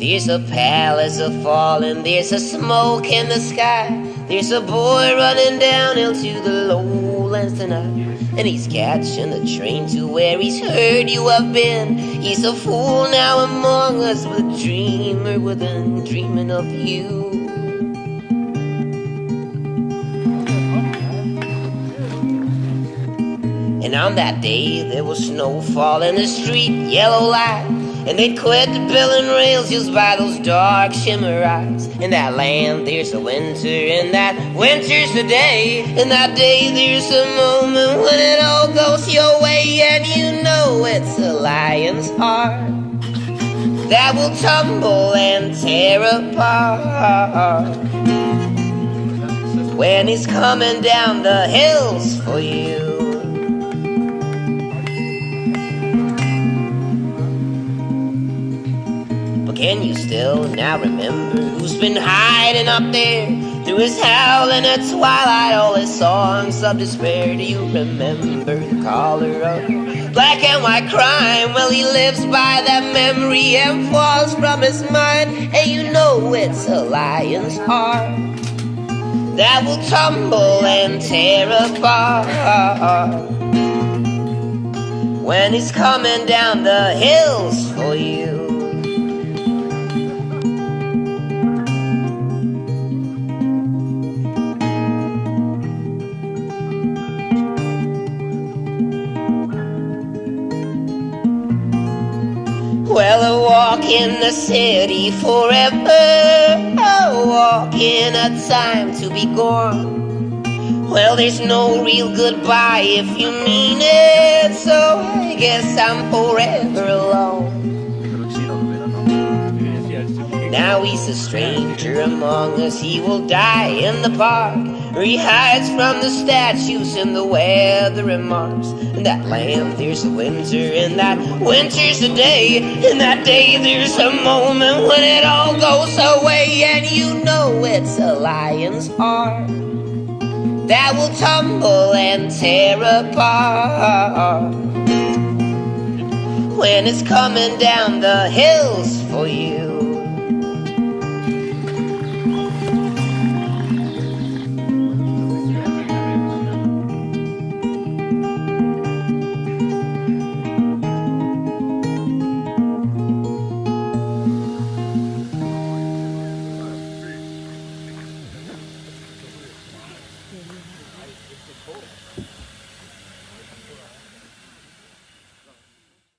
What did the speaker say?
There's a palace a falling, there's a smoke in the sky. There's a boy running downhill to the lowlands tonight, and he's catching a train to where he's heard you have been. He's a fool now among us, but a dreamer within, dreaming of you. And on that day there was snowfall in the street, yellow light, and they'd quit the building rails just by those dark shimmer eyes. In that land there's a winter, and that winter's the day. In that day there's a moment when it all goes your way, and you know it's a lion's heart that will tumble and tear apart when he's coming down the hills for you. Can you still now remember who's been hiding up there through his howling at twilight, all his songs of despair? Do you remember the caller of black and white crime? Well, he lives by that memory and falls from his mind, and you know it's a lion's heart that will tumble and tear apart when he's coming down the hills for you. Well, a walk in the city forever, a walk in a time to be gone. Well, there's no real goodbye if you mean it, so I guess I'm forever alone. Now he's a stranger among us, he will die in the park, where he hides from the statues and the weather remarks. In that land there's a winter, and that winter's a day. In that day there's a moment when it all goes away, and you know it's a lion's heart that will tumble and tear apart when it's coming down the hills for you.